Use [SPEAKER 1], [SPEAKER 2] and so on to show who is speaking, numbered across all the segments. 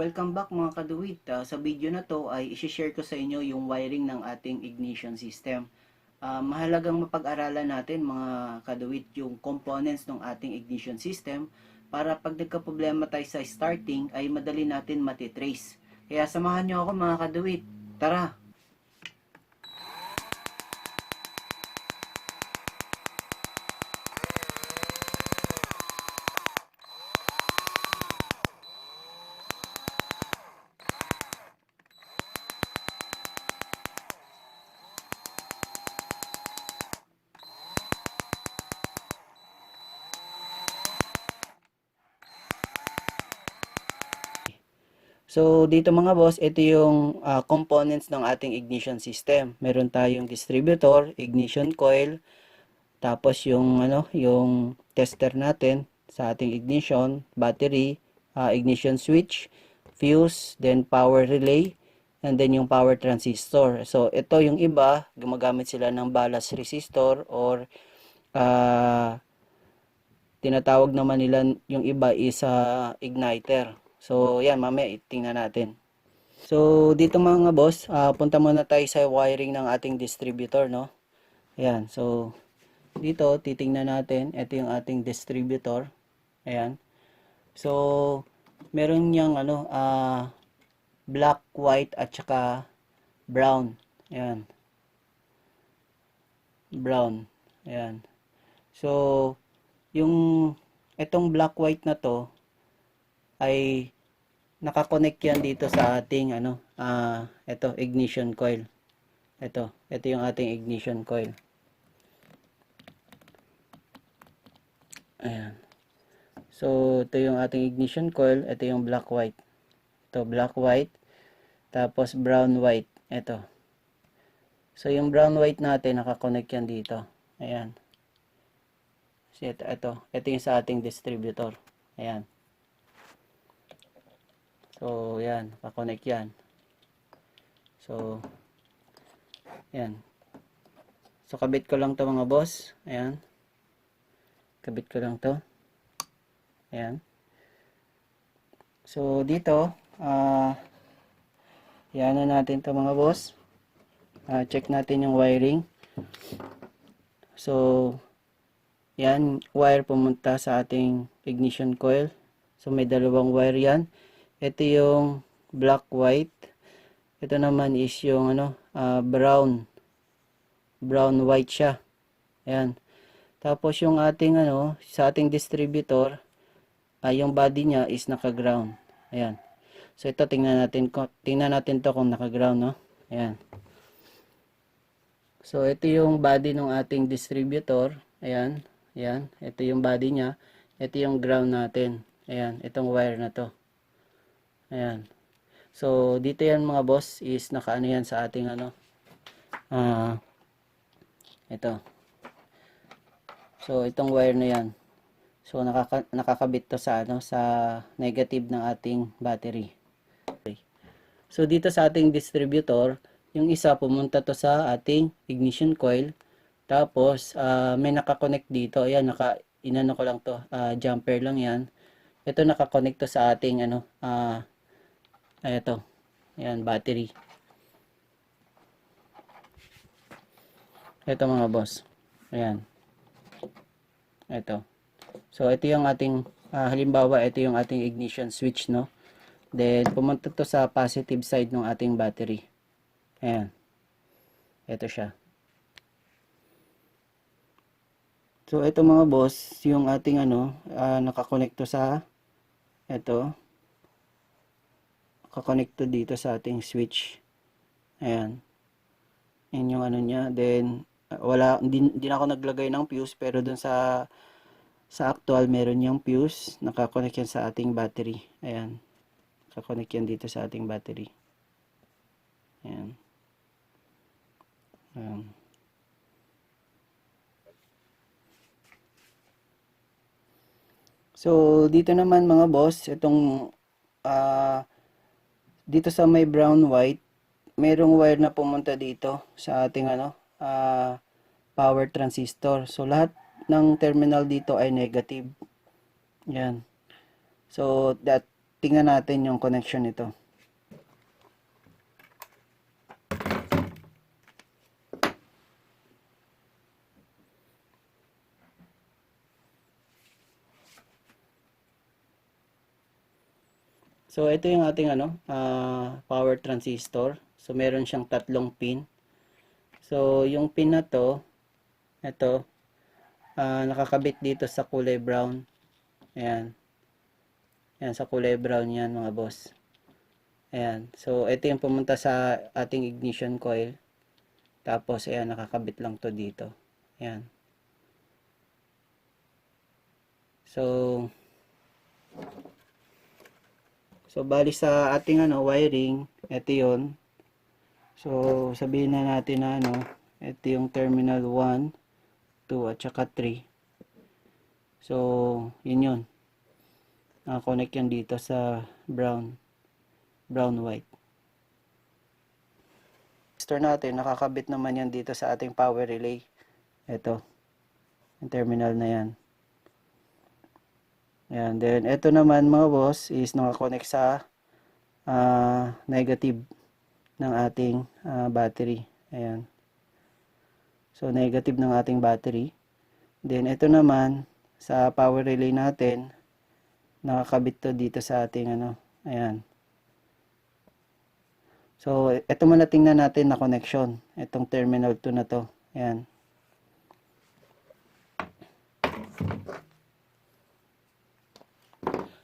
[SPEAKER 1] Welcome back mga kaduwit. Sa video na to ay isi-share ko sa inyo yung wiring ng ating ignition system. Mahalagang mapag-aralan natin mga kaduwit yung components ng ating ignition system para pag nagka-problema tayo sa starting ay madali natin matitrace. Kaya samahan nyo ako mga kaduwit. Tara! So, dito mga boss, ito yung components ng ating ignition system. Meron tayong distributor, ignition coil, tapos yung yung tester natin sa ating ignition, battery, ignition switch, fuse, then power relay, and then yung power transistor. So, ito yung iba, gumagamit sila ng ballast resistor or tinatawag naman nila yung iba is igniter. So, yan, mamaya tingnan natin. So, dito mga boss, punta muna tayo sa wiring ng ating distributor, no? Ayan, so, dito, titingnan natin. Ito yung ating distributor. Ayan. So, meron niyang, black, white, at saka brown. Ayan. Brown. Ayan. So, yung, itong black, white na to, ay nakakonect yan dito sa ating ito ignition coil. Ito yung ating ignition coil. Ayan. So ito yung ating ignition coil, ito yung black white. Ito black white, tapos brown white. Ito. So yung brown white natin nakakonect yan dito. Ayan. So ito yung sa ating distributor. Ayan. So, yan. Pakonect yan. So, yan. So, kabit ko lang to mga boss. Ayan. Kabit ko lang to. Ayan. So, dito, yan na natin to mga boss. Check natin yung wiring. So, yan. Wire pumunta sa ating ignition coil. So, may dalawang wire yan. Ito yung black white. Ito naman is yung brown white siya. Ayan. Tapos yung ating sa ating distributor, yung body niya is naka-ground. Ayan. So ito tingnan natin to kung naka-ground, no. Ayan. So ito yung body ng ating distributor. Ayan. Ayan. Ito yung body niya. Ito yung ground natin. Ayan, itong wire na to. Ayan. So, dito yan mga boss is nakaano yan sa ating ito. So, itong wire na yan. So, nakakabit to sa sa negative ng ating battery. Okay. So, dito sa ating distributor, yung isa pumunta to sa ating ignition coil. Tapos, may nakakonect dito. Ayan, inano ko lang to. Jumper lang yan. Ito nakakonect to sa ating ito. Ayan, battery. Ito mga boss. Ayan. Ito. So, ito yung ating, halimbawa, ito yung ating ignition switch, no? Then, pumunta to sa positive side ng ating battery. Ayan. Ito siya. So, ito mga boss, yung ating nakakonect to sa ito. Kakonekto dito sa ating switch. Ayan. Yan yung niya. Then, hindi na ako naglagay ng fuse, pero dun sa actual, meron yung fuse. Nakakonect yan sa ating battery. Ayan. Nakakonect yan dito sa ating battery. Ayan. Ayan. So, dito naman mga boss, itong dito sa may brown white, merong wire na pumunta dito sa ating power transistor. So lahat ng terminal dito ay negative. Yan. So tingnan natin yung connection nito. So, ito yung ating power transistor. So, meron siyang tatlong pin. So, yung pin na to, ito, nakakabit dito sa kulay brown. Ayan. Ayan, sa kulay brown yan mga boss. Ayan. So, ito yung pumunta sa ating ignition coil. Tapos, ayan, nakakabit lang to dito. Ayan. So, bali sa ating wiring, ito yun. So, sabihin na natin na ito yung terminal 1, 2, at saka 3. So, yun yun. Connect yan dito sa brown white. Resistor natin, nakakabit naman yan dito sa ating power relay. Ito, yung terminal na yan. Ayan, then ito naman mga boss is nakakonect sa negative ng ating battery. Ayan. So, negative ng ating battery. Then, ito naman sa power relay natin, nakakabit to dito sa ating ayan. So, ito muna tingnan natin na connection. Itong terminal 2 na to. Ayan.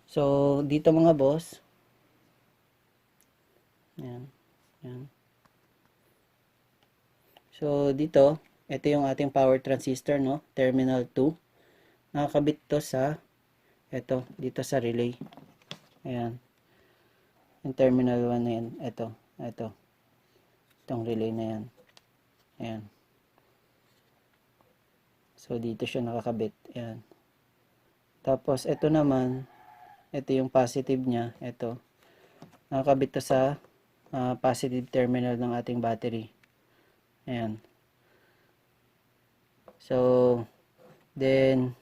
[SPEAKER 1] So, dito mga boss. Ayan. Ayan. So, dito, ito yung ating power transistor, no? Terminal 2. Nakakabit to sa, ito, dito sa relay. Ayan. Yung terminal 1 na yan. Ito. Itong relay na yan. Ayan. So, dito siya nakakabit. Ayan. Tapos, ito naman, ito yung positive niya. Ito. Nakakabit to sa positive terminal ng ating battery. Ayan. So, then,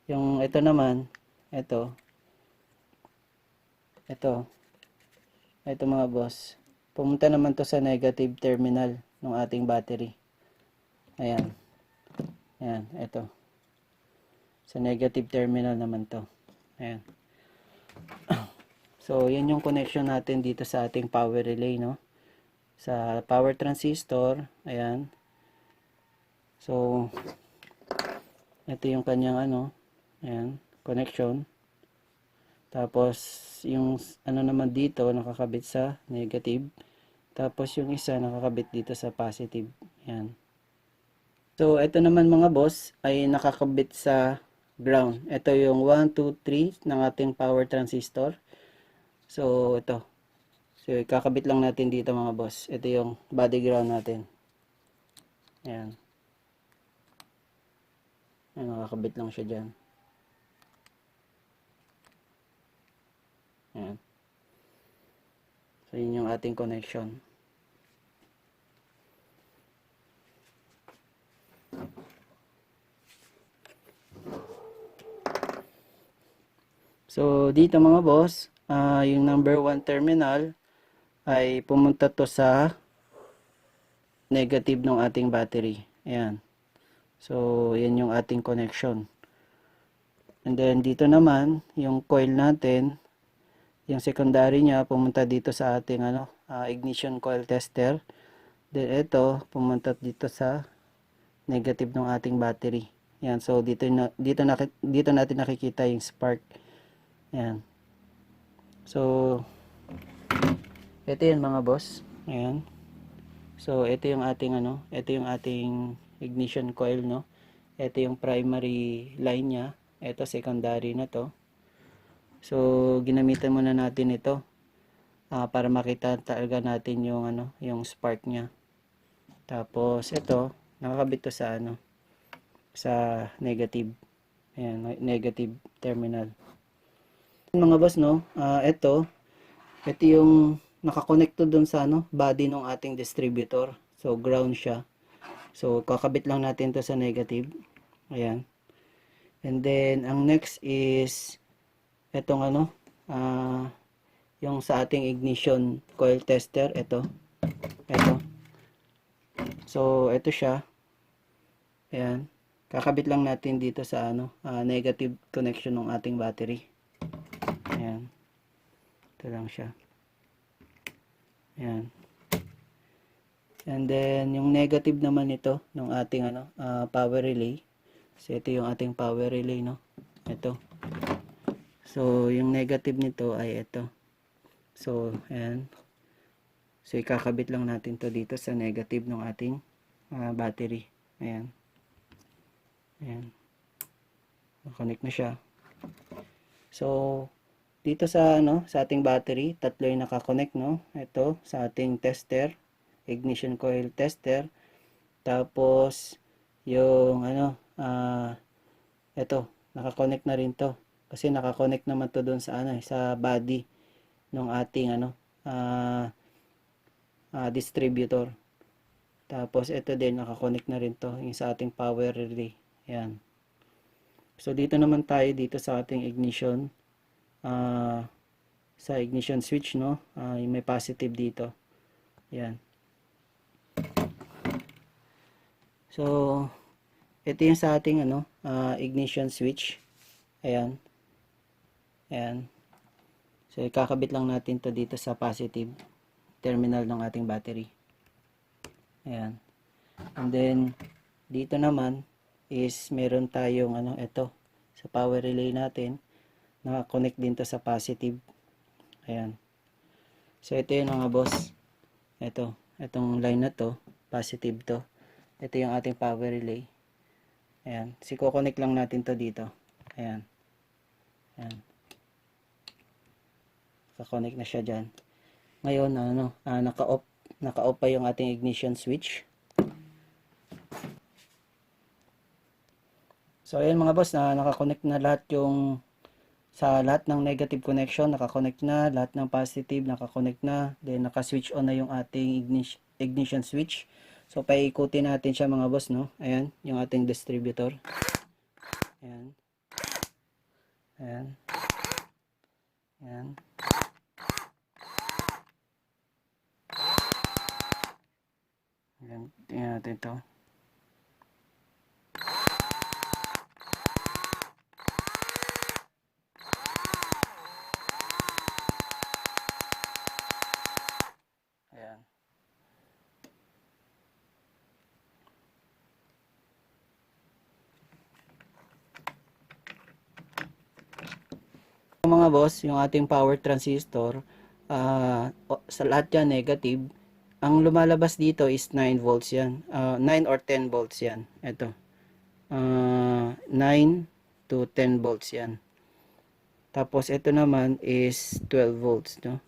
[SPEAKER 1] yung ito naman, ito mga boss, pumunta naman to sa negative terminal ng ating battery. Ayan. Ayan, ito. Sa negative terminal naman to. Ayan. So, yan yung connection natin dito sa ating power relay, no? Sa power transistor, ayan. So, ito yung kanyang ayan, connection. Tapos, yung naman dito, nakakabit sa negative. Tapos, yung isa, nakakabit dito sa positive. Ayan. So, ito naman mga boss, ay nakakabit sa ground. Ito yung 1, 2, 3 ng ating power transistor. So, ito. So, kakabit lang natin dito mga boss. Ito yung body ground natin. Ayan. Ayan, nakakabit lang siya dyan. Ayan. So, yun yung ating connection. So, dito mga boss, yung number 1 terminal ay pumunta to sa negative ng ating battery. Ayan. So, yan yung ating connection. And then, dito naman, yung coil natin, yung secondary niya, pumunta dito sa ating ignition coil tester. Then, ito, pumunta dito sa negative ng ating battery. Ayan. So, dito natin nakikita yung spark. Ayan. So, ito yan mga boss. Ayan. So, ito yung ating ito yung ating ignition coil, no? Ito yung primary line niya. Ito secondary na to. So, ginamitan muna natin ito para makita talaga natin yung yung spark niya. Tapos ito, nakakabit to sa sa negative. Ayan, negative terminal. Mga boss, no? Ito yung nakakonect to dun sa body ng ating distributor. So, ground siya. So, kakabit lang natin to sa negative. Ayan. And then, ang next is itong yung sa ating ignition coil tester, ito. So, ito siya. Ayan. Kakabit lang natin dito sa negative connection ng ating battery. Ayan. Ito lang siya. Ayan. And then, yung negative naman ito ng ating power relay. So, ito yung ating power relay, no? Ito. So, yung negative nito ay ito. So, ayan. So, ikakabit lang natin to dito sa negative ng ating battery. Ayan. Ayan. Connect na siya. So, dito sa sa ating battery, tatlo yung nakakonect, no? Ito sa ating tester, ignition coil tester. Tapos yung ito, nakakonect na rin to. Kasi nakakonect naman to doon sa sa body ng ating distributor. Tapos ito din nakakonect na rin to yung sa ating power relay. Ayan. So dito naman tayo dito sa ating ignition sa ignition switch, no? Yung may positive dito. Ayan. So ito yung sa ating ignition switch. Ayan. Ayan. So ikakabit lang natin to dito sa positive terminal ng ating battery. Ayan. And then dito naman is meron tayong ito sa power relay natin, naka-connect din to sa positive. Ayan. So ito yun mga boss. Itong line na to, positive to. Ito yung ating power relay. Ayan. Siko-connect lang natin to dito. Ayan. Ayan. Naka-connect na siya dyan. Ngayon, naka-off pa yung ating ignition switch. So, ayan mga boss, naka-connect na lahat yung sa lahat ng negative connection, naka-connect na, lahat ng positive, naka-connect na, then naka-switch on na yung ating ignition switch. So, paikutin natin siya mga boss, no? Ayan, yung ating distributor. Ayan. Ayan. Ayan. Ayan, tingnan natin ito. Ayan. Mga boss, yung ating power transistor, sa lahat yan negative. Ang lumalabas dito is 9 volts yan. 9 or 10 volts yan. Ito. 9 to 10 volts yan. Tapos ito naman is 12 volts, no?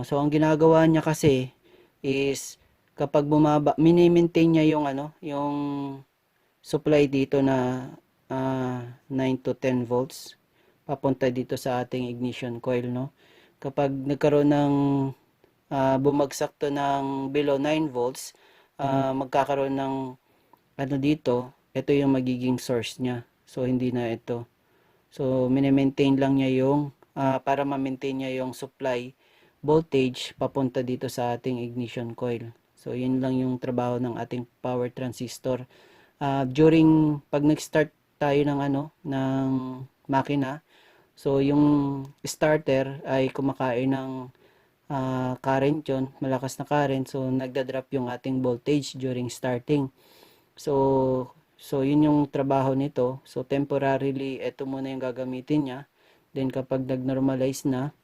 [SPEAKER 1] So ang ginagawa niya kasi is kapag bumaba, mini-maintain niya yung yung supply dito na 9 to 10 volts papunta dito sa ating ignition coil, no? Kapag nagkaroon ng bumagsak to ng below 9 volts, magkakaroon ng dito, ito yung magiging source niya. So hindi na ito. So mini-maintain lang niya yung para ma-maintain niya yung supply voltage papunta dito sa ating ignition coil. So yun lang yung trabaho ng ating power transistor. During pag nag-start tayo ng ng makina, so yung starter ay kumakain ng current yun, malakas na current, so nagda-drop yung ating voltage during starting. So yun yung trabaho nito. So temporarily ito muna yung gagamitin niya. Then kapag nag-normalize na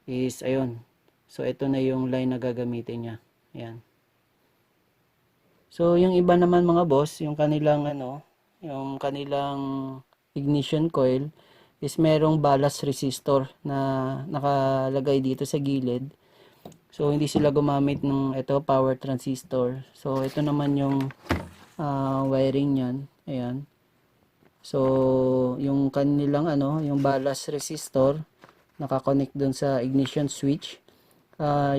[SPEAKER 1] is ayun. So ito na yung line na gagamitin niya. Ayan. So yung iba naman mga boss, yung kanilang yung kanilang ignition coil is merong ballast resistor na nakalagay dito sa gilid. So hindi sila gumamit ng power transistor. So ito naman yung wiring niyan. Ayan. So yung kanilang yung ballast resistor nakakonect dun sa ignition switch.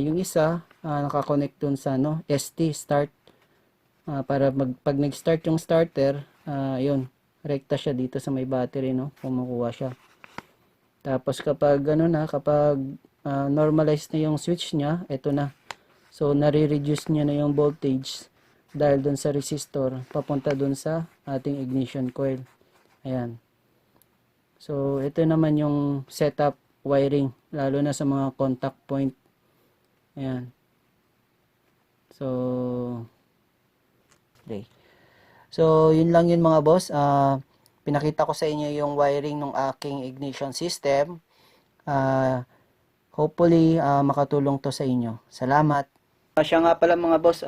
[SPEAKER 1] Yung isa nakakonect dun sa ST start para pag nag-start yung starter, yun, rekta siya dito sa may battery, no? Kumukuha siya. Tapos kapag normalize na yung switch niya, ito na. So nare-reduce niya na yung voltage dahil dun sa resistor papunta dun sa ating ignition coil. Ayan. So ito naman yung setup wiring lalo na sa mga contact point. Ayan. So okay. So yun lang yun mga boss. Pinakita ko sa inyo yung wiring ng aking ignition system. Hopefully makatulong to sa inyo. Salamat. Siya nga pala mga boss,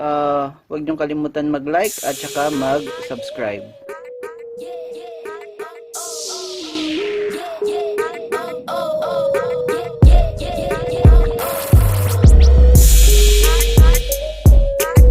[SPEAKER 1] huwag niyong kalimutan mag-like at saka mag-subscribe.